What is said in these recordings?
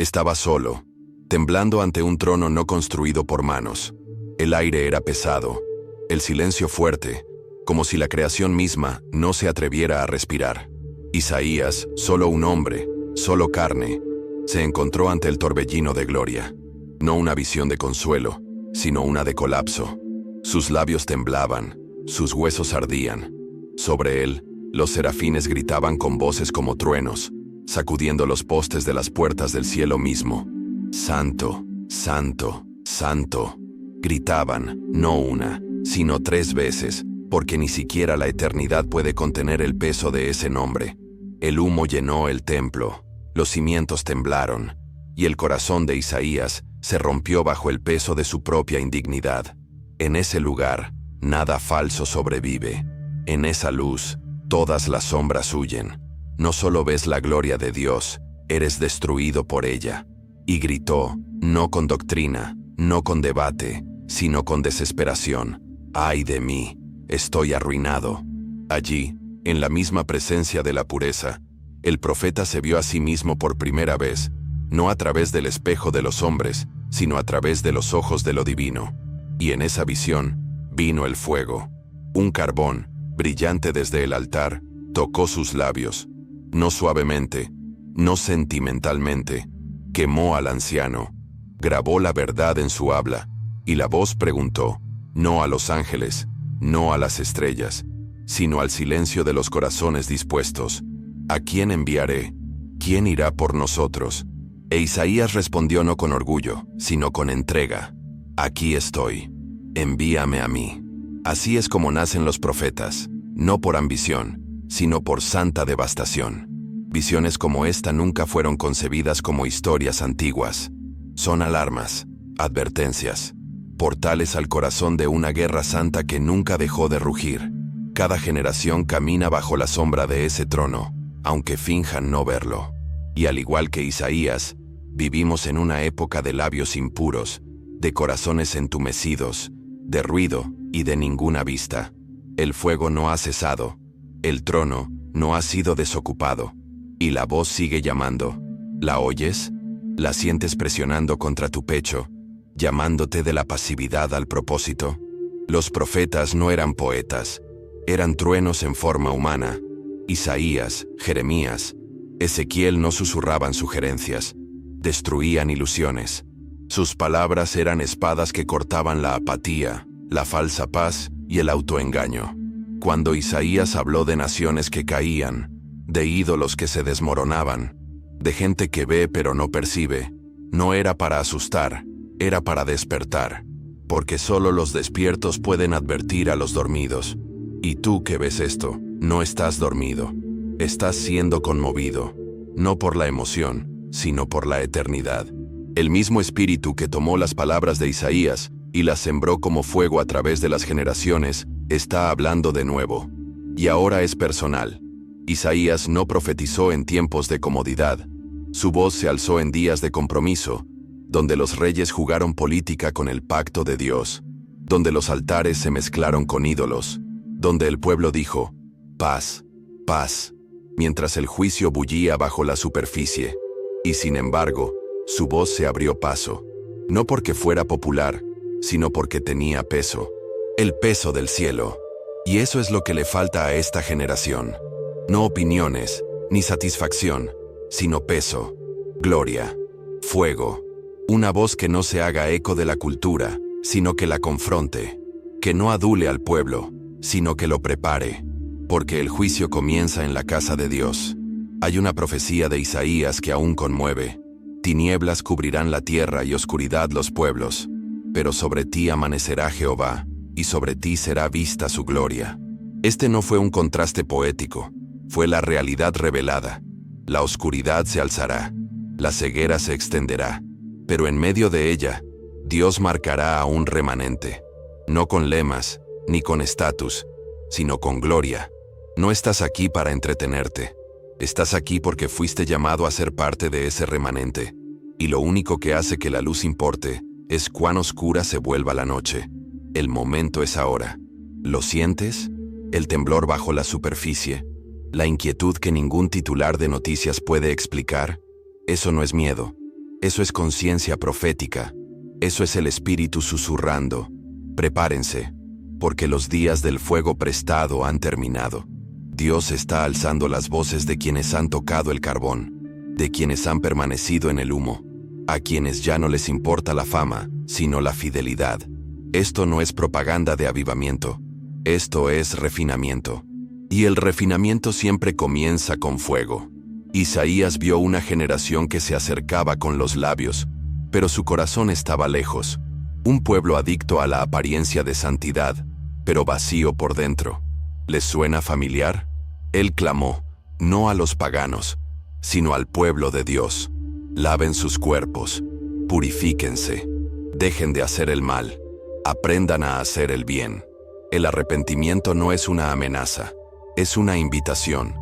Estaba solo, temblando ante un trono no construido por manos. El aire era pesado, el silencio fuerte, como si la creación misma no se atreviera a respirar. Isaías, solo un hombre, solo carne, se encontró ante el torbellino de gloria. No una visión de consuelo, sino una de colapso. Sus labios temblaban, sus huesos ardían. Sobre él, los serafines gritaban con voces como truenos, sacudiendo los postes de las puertas del cielo mismo. Santo, santo, santo. Gritaban, no una, sino 3 veces, porque ni siquiera la eternidad puede contener el peso de ese nombre. El humo llenó el templo, los cimientos temblaron, y el corazón de Isaías se rompió bajo el peso de su propia indignidad. En ese lugar, nada falso sobrevive. En esa luz, todas las sombras huyen. No solo ves la gloria de Dios, eres destruido por ella. Y gritó, no con doctrina, no con debate, sino con desesperación. ¡Ay de mí! Estoy arruinado. Allí, en la misma presencia de la pureza, el profeta se vio a sí mismo por primera vez, no a través del espejo de los hombres, sino a través de los ojos de lo divino. Y en esa visión, vino el fuego. Un carbón, brillante desde el altar, tocó sus labios. No suavemente, no sentimentalmente, quemó al anciano, grabó la verdad en su habla, y la voz preguntó, no a los ángeles, no a las estrellas, sino al silencio de los corazones dispuestos. ¿A quién enviaré? ¿Quién irá por nosotros? E Isaías respondió no con orgullo, sino con entrega. Aquí estoy. Envíame a mí. Así es como nacen los profetas, no por ambición, sino por santa devastación. Visiones como esta nunca fueron concebidas como historias antiguas. Son alarmas, advertencias, portales al corazón de una guerra santa que nunca dejó de rugir. Cada generación camina bajo la sombra de ese trono, aunque finjan no verlo. Y al igual que Isaías, vivimos en una época de labios impuros, de corazones entumecidos, de ruido y de ninguna vista. El fuego no ha cesado, el trono no ha sido desocupado, y la voz sigue llamando. ¿La oyes? ¿La sientes presionando contra tu pecho, llamándote de la pasividad al propósito? Los profetas no eran poetas, eran truenos en forma humana. Isaías, Jeremías, Ezequiel no susurraban sugerencias, destruían ilusiones. Sus palabras eran espadas que cortaban la apatía, la falsa paz y el autoengaño. Cuando Isaías habló de naciones que caían, de ídolos que se desmoronaban, de gente que ve pero no percibe, no era para asustar, era para despertar, porque solo los despiertos pueden advertir a los dormidos. Y tú que ves esto, no estás dormido, estás siendo conmovido, no por la emoción, sino por la eternidad. El mismo espíritu que tomó las palabras de Isaías y las sembró como fuego a través de las generaciones, está hablando de nuevo. Y ahora es personal. Isaías no profetizó en tiempos de comodidad. Su voz se alzó en días de compromiso, donde los reyes jugaron política con el pacto de Dios, donde los altares se mezclaron con ídolos, donde el pueblo dijo, paz, paz, mientras el juicio bullía bajo la superficie. Y sin embargo, su voz se abrió paso, no porque fuera popular, sino porque tenía peso, el peso del cielo. Y eso es lo que le falta a esta generación. No opiniones, ni satisfacción, sino peso, gloria, fuego. Una voz que no se haga eco de la cultura, sino que la confronte. Que no adule al pueblo, sino que lo prepare. Porque el juicio comienza en la casa de Dios. Hay una profecía de Isaías que aún conmueve. Tinieblas cubrirán la tierra y oscuridad los pueblos. Pero sobre ti amanecerá Jehová, y sobre ti será vista su gloria. Este no fue un contraste poético, fue la realidad revelada. La oscuridad se alzará, la ceguera se extenderá, pero en medio de ella, Dios marcará a un remanente. No con lemas, ni con estatus, sino con gloria. No estás aquí para entretenerte. Estás aquí porque fuiste llamado a ser parte de ese remanente. Y lo único que hace que la luz importe es cuán oscura se vuelva la noche. El momento es ahora. ¿Lo sientes? El temblor bajo la superficie. La inquietud que ningún titular de noticias puede explicar. Eso no es miedo. Eso es conciencia profética. Eso es el Espíritu susurrando. Prepárense, porque los días del fuego prestado han terminado. Dios está alzando las voces de quienes han tocado el carbón, de quienes han permanecido en el humo, a quienes ya no les importa la fama, sino la fidelidad. Esto no es propaganda de avivamiento, esto es refinamiento. Y el refinamiento siempre comienza con fuego. Isaías vio una generación que se acercaba con los labios, pero su corazón estaba lejos. Un pueblo adicto a la apariencia de santidad, pero vacío por dentro. ¿Les suena familiar? Él clamó, no a los paganos, sino al pueblo de Dios. Laven sus cuerpos, purifíquense, dejen de hacer el mal, aprendan a hacer el bien. El arrepentimiento no es una amenaza, es una invitación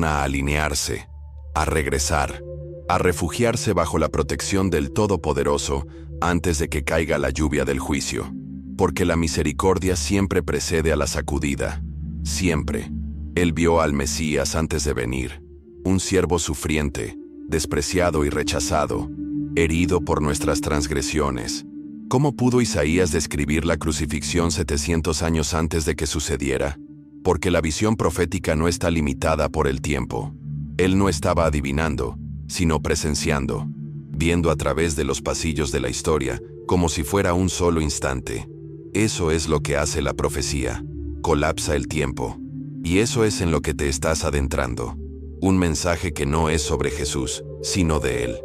a alinearse, a regresar, a refugiarse bajo la protección del Todopoderoso antes de que caiga la lluvia del juicio. Porque la misericordia siempre precede a la sacudida, siempre. Él vio al Mesías antes de venir, un siervo sufriente, despreciado y rechazado, herido por nuestras transgresiones. ¿Cómo pudo Isaías describir la crucifixión 700 años antes de que sucediera? Porque la visión profética no está limitada por el tiempo. Él no estaba adivinando, sino presenciando, viendo a través de los pasillos de la historia, como si fuera un solo instante. Eso es lo que hace la profecía, colapsa el tiempo. Y eso es en lo que te estás adentrando. Un mensaje que no es sobre Jesús, sino de Él.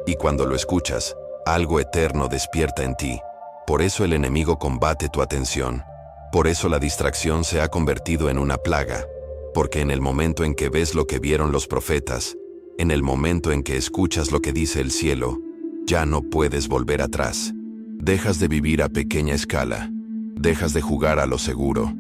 Y cuando lo escuchas, algo eterno despierta en ti. Por eso el enemigo combate tu atención. Por eso la distracción se ha convertido en una plaga. Porque en el momento en que ves lo que vieron los profetas, en el momento en que escuchas lo que dice el cielo, ya no puedes volver atrás. Dejas de vivir a pequeña escala. Dejas de jugar a lo seguro.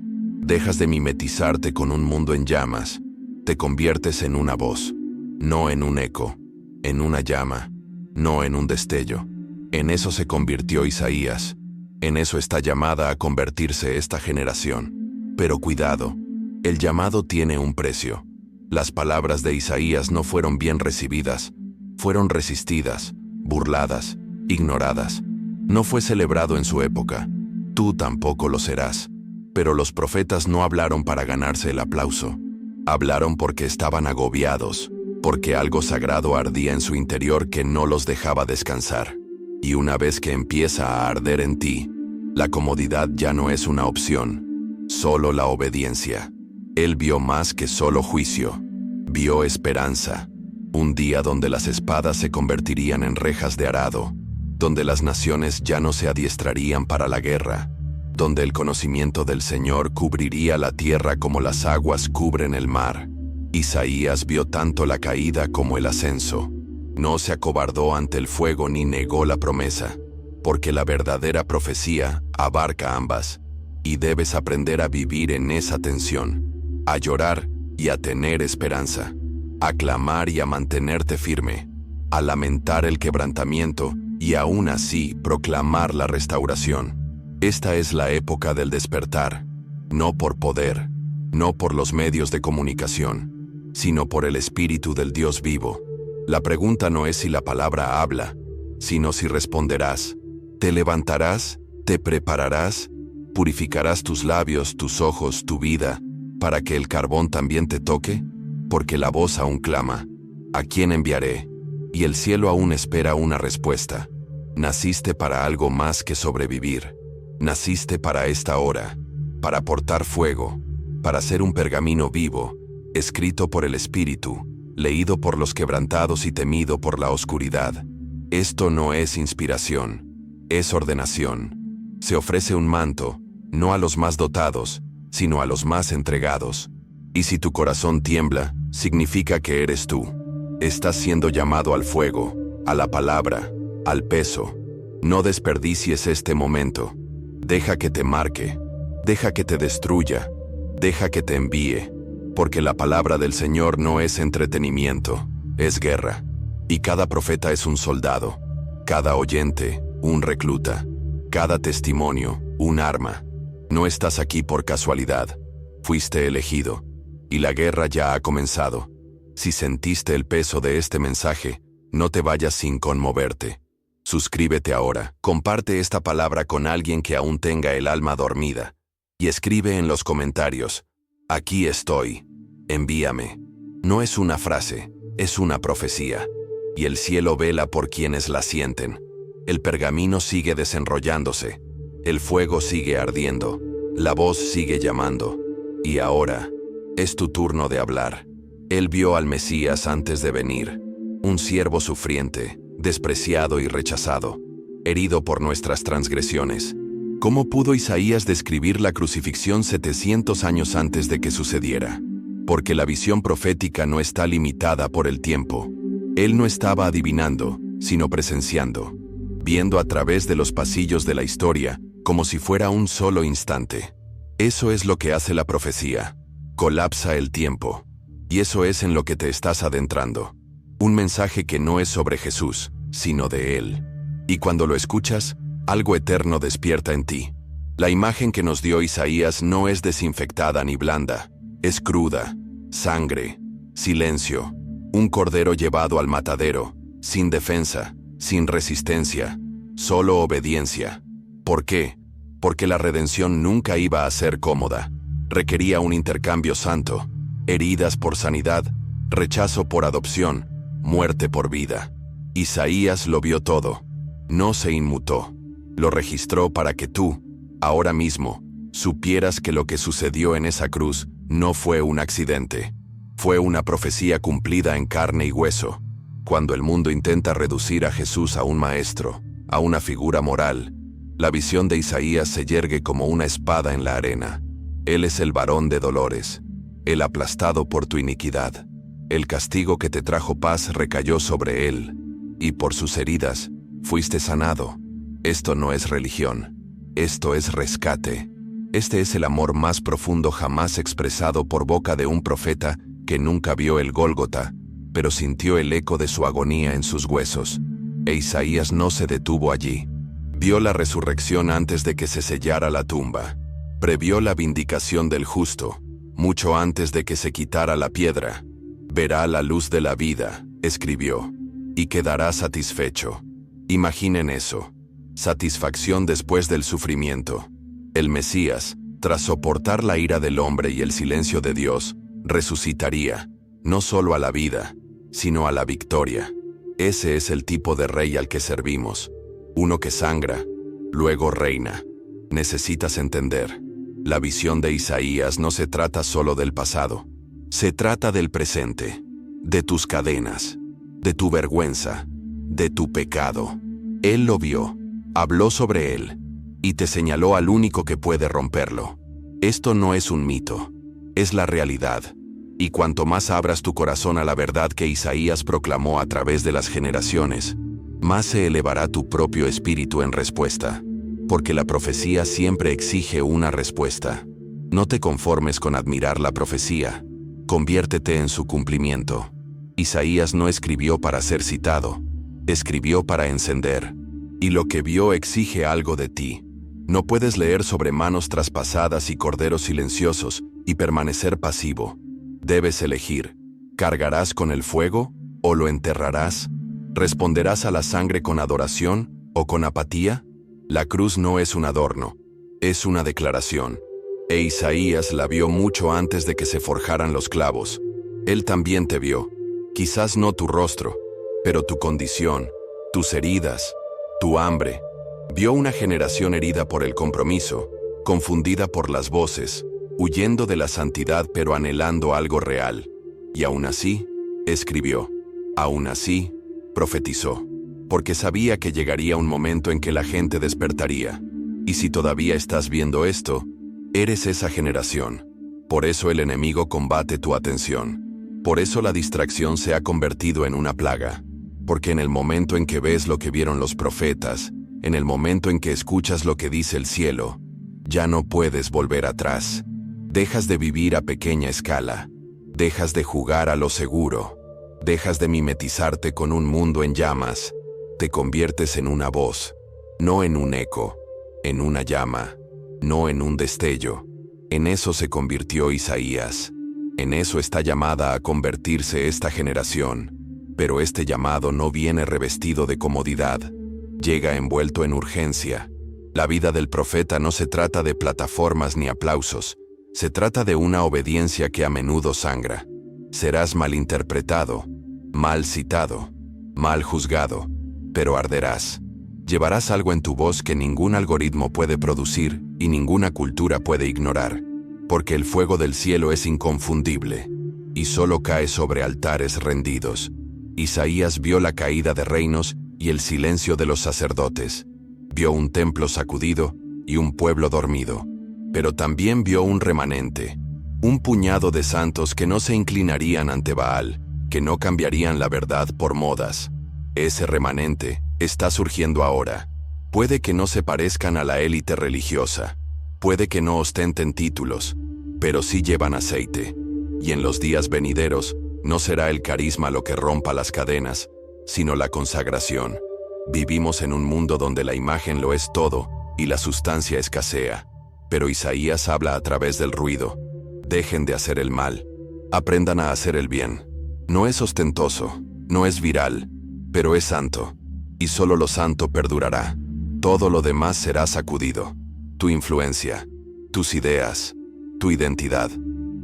Dejas de mimetizarte con un mundo en llamas. Te conviertes en una voz, no en un eco, en una llama, no en un destello. En eso se convirtió Isaías. En eso está llamada a convertirse esta generación. Pero cuidado, el llamado tiene un precio. Las palabras de Isaías no fueron bien recibidas, fueron resistidas, burladas, ignoradas. No fue celebrado en su época. Tú tampoco lo serás. Pero los profetas no hablaron para ganarse el aplauso. Hablaron porque estaban agobiados, porque algo sagrado ardía en su interior que no los dejaba descansar. Y una vez que empieza a arder en ti, la comodidad ya no es una opción, solo la obediencia. Él vio más que solo juicio, vio esperanza. Un día donde las espadas se convertirían en rejas de arado, donde las naciones ya no se adiestrarían para la guerra, donde el conocimiento del Señor cubriría la tierra como las aguas cubren el mar. Isaías vio tanto la caída como el ascenso. No se acobardó ante el fuego ni negó la promesa, porque la verdadera profecía abarca ambas, y debes aprender a vivir en esa tensión, a llorar y a tener esperanza, a clamar y a mantenerte firme, a lamentar el quebrantamiento y aún así proclamar la restauración. Esta es la época del despertar, no por poder, no por los medios de comunicación, sino por el Espíritu del Dios vivo. La pregunta no es si la palabra habla, sino si responderás. ¿Te levantarás? ¿Te prepararás? ¿Purificarás tus labios, tus ojos, tu vida, para que el carbón también te toque? Porque la voz aún clama. ¿A quién enviaré? Y el cielo aún espera una respuesta. Naciste para algo más que sobrevivir. Naciste para esta hora, para portar fuego, para ser un pergamino vivo, escrito por el Espíritu, leído por los quebrantados y temido por la oscuridad. Esto no es inspiración, es ordenación. Se ofrece un manto, no a los más dotados, sino a los más entregados. Y si tu corazón tiembla, significa que eres tú. Estás siendo llamado al fuego, a la palabra, al peso. No desperdicies este momento. Deja que te marque, deja que te destruya, deja que te envíe, porque la palabra del Señor no es entretenimiento, es guerra. Y cada profeta es un soldado, cada oyente, un recluta, cada testimonio, un arma. No estás aquí por casualidad, fuiste elegido, y la guerra ya ha comenzado. Si sentiste el peso de este mensaje, No te vayas sin conmoverte. Suscríbete ahora, comparte esta palabra con alguien que aún tenga el alma dormida. Y escribe en los comentarios: aquí estoy, envíame. No es una frase, es una profecía. Y el cielo vela por quienes la sienten. El pergamino sigue desenrollándose. El fuego sigue ardiendo. La voz sigue llamando. Y ahora, es tu turno de hablar. Él vio al Mesías antes de venir. Un siervo sufriente, despreciado y rechazado, herido por nuestras transgresiones. ¿Cómo pudo Isaías describir la crucifixión 700 años antes de que sucediera? Porque la visión profética no está limitada por el tiempo. Él no estaba adivinando, sino presenciando, viendo a través de los pasillos de la historia, como si fuera un solo instante. Eso es lo que hace la profecía. Colapsa el tiempo. Y eso es en lo que te estás adentrando. Un mensaje que no es sobre Jesús, sino de Él. Y cuando lo escuchas, algo eterno despierta en ti. La imagen que nos dio Isaías no es desinfectada ni blanda. Es cruda, sangre, silencio. Un cordero llevado al matadero, sin defensa, sin resistencia, solo obediencia. ¿Por qué? Porque la redención nunca iba a ser cómoda. Requería un intercambio santo, heridas por sanidad, rechazo por adopción, muerte por vida. Isaías lo vio todo. No se inmutó. Lo registró para que tú, ahora mismo, supieras que lo que sucedió en esa cruz no fue un accidente. Fue una profecía cumplida en carne y hueso. Cuando el mundo intenta reducir a Jesús a un maestro, a una figura moral, la visión de Isaías se yergue como una espada en la arena. Él es el varón de dolores, el aplastado por tu iniquidad. El castigo que te trajo paz recayó sobre él, y por sus heridas fuiste sanado. Esto no es religión, esto es rescate. Este es el amor más profundo jamás expresado por boca de un profeta que nunca vio el Gólgota, pero sintió el eco de su agonía en sus huesos. E Isaías no se detuvo allí. Vio la resurrección antes de que se sellara la tumba. Previó la vindicación del justo, mucho antes de que se quitara la piedra. Verá la luz de la vida, escribió, y quedará satisfecho. Imaginen eso. Satisfacción después del sufrimiento. El Mesías, tras soportar la ira del hombre y el silencio de Dios, resucitaría, no solo a la vida, sino a la victoria. Ese es el tipo de rey al que servimos. Uno que sangra, luego reina. Necesitas entender. La visión de Isaías no se trata solo del pasado. Se trata del presente, de tus cadenas, de tu vergüenza, de tu pecado. Él lo vio, habló sobre él, y te señaló al único que puede romperlo. Esto no es un mito, es la realidad. Y cuanto más abras tu corazón a la verdad que Isaías proclamó a través de las generaciones, más se elevará tu propio espíritu en respuesta. Porque la profecía siempre exige una respuesta. No te conformes con admirar la profecía, conviértete en su cumplimiento. Isaías no escribió para ser citado, escribió para encender. Y lo que vio exige algo de ti. No puedes leer sobre manos traspasadas y corderos silenciosos y permanecer pasivo. Debes elegir. ¿Cargarás con el fuego o lo enterrarás? ¿Responderás a la sangre con adoración o con apatía? La cruz no es un adorno, es una declaración. E Isaías la vio mucho antes de que se forjaran los clavos. Él también te vio. Quizás no tu rostro, pero tu condición, tus heridas, tu hambre. Vio una generación herida por el compromiso, confundida por las voces, huyendo de la santidad pero anhelando algo real. Y aún así, escribió. Aún así, profetizó. Porque sabía que llegaría un momento en que la gente despertaría. Y si todavía estás viendo esto, eres esa generación. Por eso el enemigo combate tu atención. Por eso la distracción se ha convertido en una plaga. Porque en el momento en que ves lo que vieron los profetas, en el momento en que escuchas lo que dice el cielo, ya no puedes volver atrás. Dejas de vivir a pequeña escala. Dejas de jugar a lo seguro. Dejas de mimetizarte con un mundo en llamas. Te conviertes en una voz, no en un eco, en una llama, no en un destello. En eso se convirtió Isaías. En eso está llamada a convertirse esta generación. Pero este llamado no viene revestido de comodidad, llega envuelto en urgencia. La vida del profeta no se trata de plataformas ni aplausos, se trata de una obediencia que a menudo sangra. Serás malinterpretado, mal citado, mal juzgado, pero arderás. Llevarás algo en tu voz que ningún algoritmo puede producir y ninguna cultura puede ignorar, porque el fuego del cielo es inconfundible y solo cae sobre altares rendidos. Isaías vio la caída de reinos y el silencio de los sacerdotes. Vio un templo sacudido y un pueblo dormido. Pero también vio un remanente, un puñado de santos que no se inclinarían ante Baal, que no cambiarían la verdad por modas. Ese remanente está surgiendo ahora. Puede que no se parezcan a la élite religiosa, puede que no ostenten títulos, pero sí llevan aceite. Y en los días venideros, no será el carisma lo que rompa las cadenas, sino la consagración. Vivimos en un mundo donde la imagen lo es todo y la sustancia escasea. Pero Isaías habla a través del ruido. Dejen de hacer el mal. Aprendan a hacer el bien. No es ostentoso, no es viral, pero es santo. Y solo lo santo perdurará. Todo lo demás será sacudido. Tu influencia, tus ideas, tu identidad.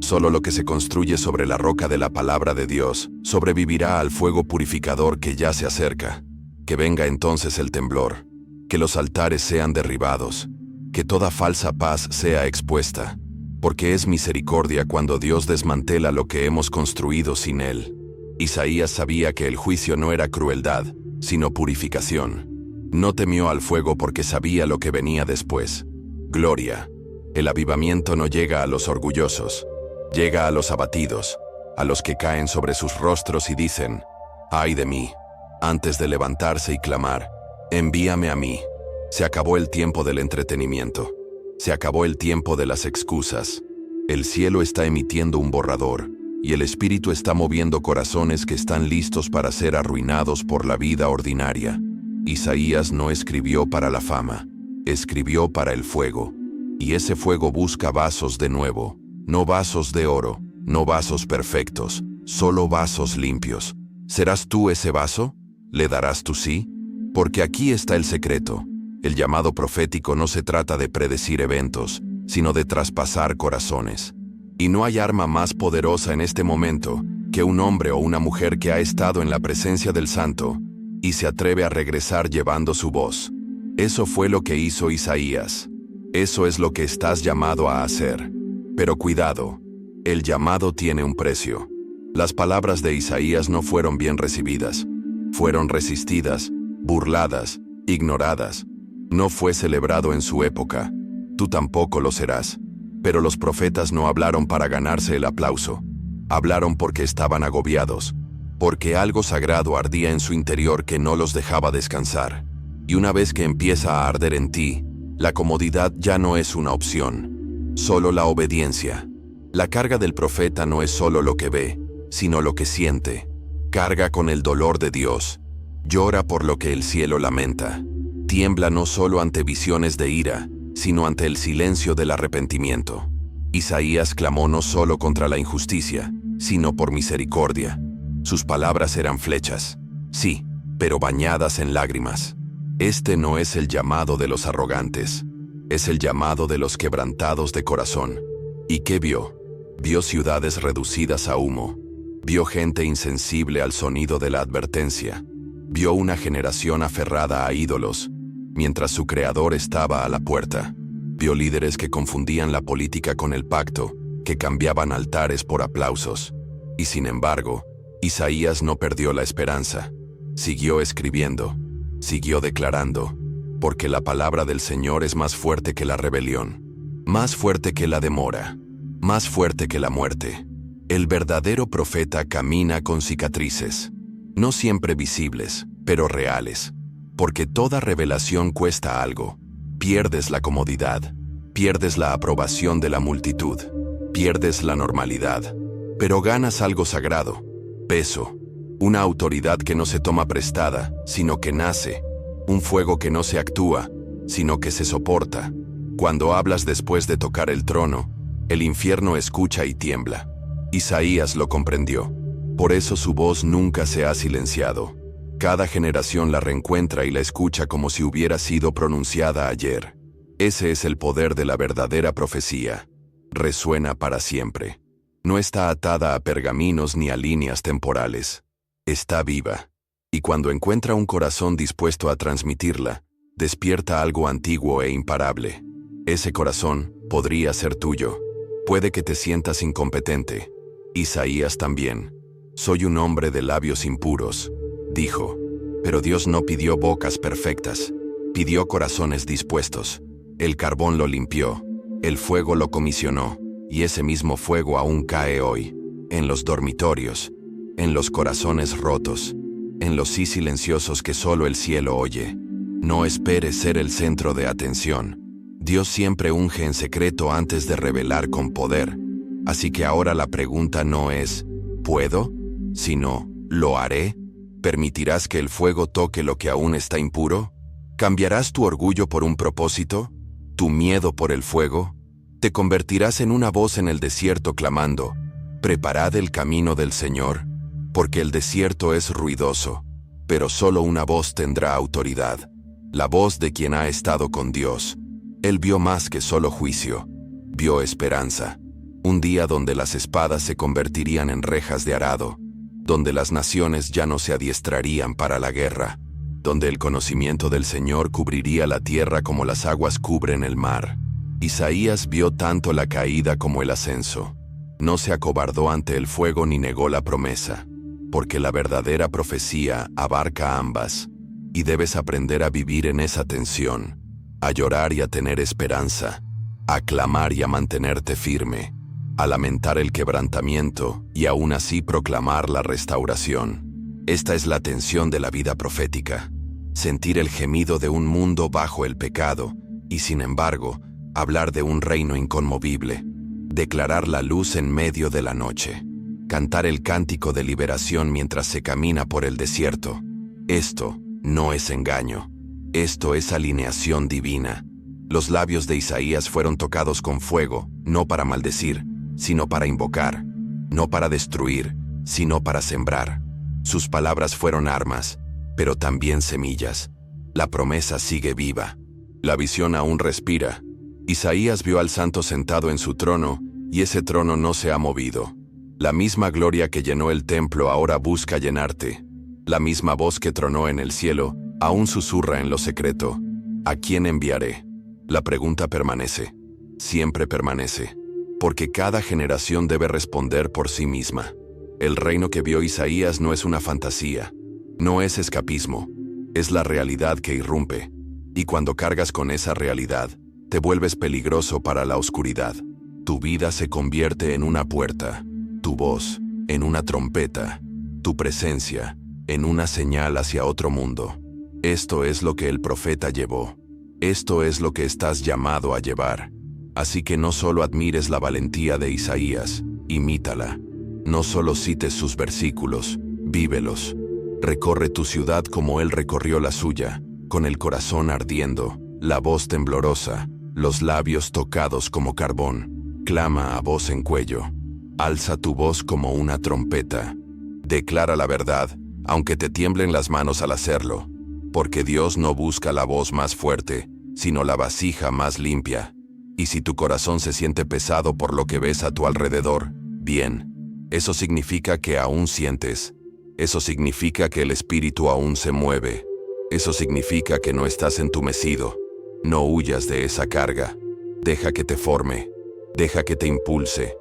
Solo lo que se construye sobre la roca de la palabra de Dios sobrevivirá al fuego purificador que ya se acerca. Que venga entonces el temblor, que los altares sean derribados, que toda falsa paz sea expuesta, porque es misericordia cuando Dios desmantela lo que hemos construido sin Él. Isaías sabía que el juicio no era crueldad, sino purificación. No temió al fuego porque sabía lo que venía después. Gloria. El avivamiento no llega a los orgullosos, llega a los abatidos, a los que caen sobre sus rostros y dicen, «Ay de mí», antes de levantarse y clamar, «Envíame a mí». Se acabó el tiempo del entretenimiento. Se acabó el tiempo de las excusas. El cielo está emitiendo un borrador, y el Espíritu está moviendo corazones que están listos para ser arruinados por la vida ordinaria. Isaías no escribió para la fama, escribió para el fuego. Y ese fuego busca vasos de nuevo, no vasos de oro, no vasos perfectos, solo vasos limpios. ¿Serás tú ese vaso? ¿Le darás tu sí? Porque aquí está el secreto. El llamado profético no se trata de predecir eventos, sino de traspasar corazones. Y no hay arma más poderosa en este momento que un hombre o una mujer que ha estado en la presencia del Santo y se atreve a regresar llevando su voz. Eso fue lo que hizo Isaías. Eso es lo que estás llamado a hacer. Pero cuidado, el llamado tiene un precio. Las palabras de Isaías no fueron bien recibidas. Fueron resistidas, burladas, ignoradas. No fue celebrado en su época. Tú tampoco lo serás. Pero los profetas no hablaron para ganarse el aplauso. Hablaron porque estaban agobiados, porque algo sagrado ardía en su interior que no los dejaba descansar. Y una vez que empieza a arder en ti, la comodidad ya no es una opción, solo la obediencia. La carga del profeta no es solo lo que ve, sino lo que siente. Carga con el dolor de Dios. Llora por lo que el cielo lamenta. Tiembla no solo ante visiones de ira, sino ante el silencio del arrepentimiento. Isaías clamó no solo contra la injusticia, sino por misericordia. Sus palabras eran flechas, sí, pero bañadas en lágrimas. Este no es el llamado de los arrogantes, es el llamado de los quebrantados de corazón. ¿Y qué vio? Vio ciudades reducidas a humo, vio gente insensible al sonido de la advertencia, vio una generación aferrada a ídolos, mientras su creador estaba a la puerta. Vio líderes que confundían la política con el pacto, que cambiaban altares por aplausos. Y sin embargo, Isaías no perdió la esperanza. Siguió escribiendo, siguió declarando, porque la palabra del Señor es más fuerte que la rebelión, más fuerte que la demora, más fuerte que la muerte. El verdadero profeta camina con cicatrices, no siempre visibles, pero reales, porque toda revelación cuesta algo. Pierdes la comodidad, pierdes la aprobación de la multitud, pierdes la normalidad, pero ganas algo sagrado, peso, una autoridad que no se toma prestada, sino que nace, un fuego que no se actúa, sino que se soporta. Cuando hablas después de tocar el trono, el infierno escucha y tiembla. Isaías lo comprendió. Por eso su voz nunca se ha silenciado. Cada generación la reencuentra y la escucha como si hubiera sido pronunciada ayer. Ese es el poder de la verdadera profecía. Resuena para siempre. No está atada a pergaminos ni a líneas temporales. Está viva. Y cuando encuentra un corazón dispuesto a transmitirla, despierta algo antiguo e imparable. Ese corazón podría ser tuyo. Puede que te sientas incompetente. Isaías también. Soy un hombre de labios impuros, dijo. Pero Dios no pidió bocas perfectas. Pidió corazones dispuestos. El carbón lo limpió. El fuego lo comisionó. Y ese mismo fuego aún cae hoy. En los dormitorios. En los corazones rotos. En los sí silenciosos que solo el cielo oye. No esperes ser el centro de atención. Dios siempre unge en secreto antes de revelar con poder. Así que ahora la pregunta no es ¿puedo?, sino ¿lo haré? ¿Permitirás que el fuego toque lo que aún está impuro? ¿Cambiarás tu orgullo por un propósito? ¿Tu miedo por el fuego? ¿Te convertirás en una voz en el desierto clamando, preparad el camino del Señor? Porque el desierto es ruidoso, pero solo una voz tendrá autoridad, la voz de quien ha estado con Dios. Él vio más que solo juicio, vio esperanza. Un día donde las espadas se convertirían en rejas de arado, donde las naciones ya no se adiestrarían para la guerra, donde el conocimiento del Señor cubriría la tierra como las aguas cubren el mar. Isaías vio tanto la caída como el ascenso. No se acobardó ante el fuego ni negó la promesa, porque la verdadera profecía abarca ambas, y debes aprender a vivir en esa tensión, a llorar y a tener esperanza, a clamar y a mantenerte firme, a lamentar el quebrantamiento y aún así proclamar la restauración. Esta es la tensión de la vida profética, sentir el gemido de un mundo bajo el pecado y, sin embargo, hablar de un reino inconmovible, declarar la luz en medio de la noche, cantar el cántico de liberación mientras se camina por el desierto. Esto no es engaño, esto es alineación divina. Los labios de Isaías fueron tocados con fuego, no para maldecir, sino para invocar, no para destruir, sino para sembrar. Sus palabras fueron armas, pero también semillas. La promesa sigue viva. La visión aún respira. Isaías vio al Santo sentado en su trono, y ese trono no se ha movido. La misma gloria que llenó el templo ahora busca llenarte. La misma voz que tronó en el cielo, aún susurra en lo secreto. ¿A quién enviaré? La pregunta permanece. Siempre permanece. Porque cada generación debe responder por sí misma. El reino que vio Isaías no es una fantasía. No es escapismo. Es la realidad que irrumpe. Y cuando cargas con esa realidad, te vuelves peligroso para la oscuridad. Tu vida se convierte en una puerta, tu voz en una trompeta, tu presencia en una señal hacia otro mundo. Esto es lo que el profeta llevó. Esto es lo que estás llamado a llevar. Así que no solo admires la valentía de Isaías, imítala. No solo cites sus versículos, vívelos. Recorre tu ciudad como él recorrió la suya, con el corazón ardiendo, la voz temblorosa, los labios tocados como carbón. Clama a voz en cuello. Alza tu voz como una trompeta. Declara la verdad, aunque te tiemblen las manos al hacerlo. Porque Dios no busca la voz más fuerte, sino la vasija más limpia. Y si tu corazón se siente pesado por lo que ves a tu alrededor, bien, eso significa que aún sientes. Eso significa que el espíritu aún se mueve. Eso significa que no estás entumecido. No huyas de esa carga. Deja que te forme. Deja que te impulse.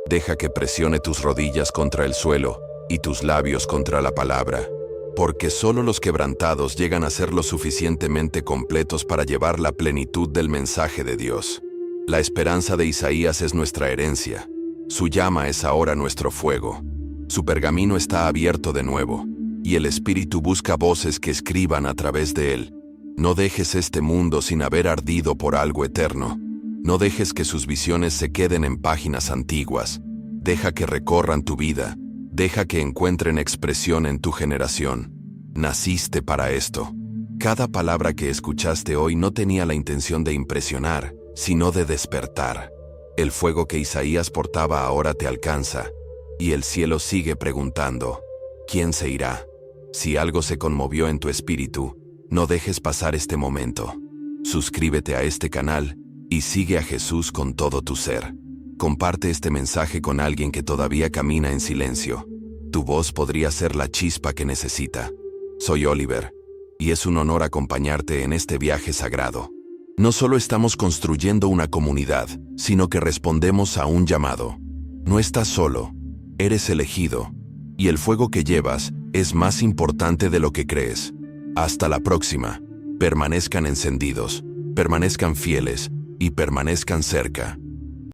Deja que presione tus rodillas contra el suelo y tus labios contra la palabra. Porque solo los quebrantados llegan a ser lo suficientemente completos para llevar la plenitud del mensaje de Dios. La esperanza de Isaías es nuestra herencia. Su llama es ahora nuestro fuego. Su pergamino está abierto de nuevo, y el Espíritu busca voces que escriban a través de él. No dejes este mundo sin haber ardido por algo eterno. No dejes que sus visiones se queden en páginas antiguas. Deja que recorran tu vida. Deja que encuentren expresión en tu generación. Naciste para esto. Cada palabra que escuchaste hoy no tenía la intención de impresionar, sino de despertar. El fuego que Isaías portaba ahora te alcanza, y el cielo sigue preguntando, ¿quién se irá? Si algo se conmovió en tu espíritu, no dejes pasar este momento. Suscríbete a este canal y sigue a Jesús con todo tu ser. Comparte este mensaje con alguien que todavía camina en silencio. Tu voz podría ser la chispa que necesita. Soy Oliver, y es un honor acompañarte en este viaje sagrado. No solo estamos construyendo una comunidad, sino que respondemos a un llamado. No estás solo, eres elegido, y el fuego que llevas es más importante de lo que crees. Hasta la próxima. Permanezcan encendidos, permanezcan fieles y permanezcan cerca.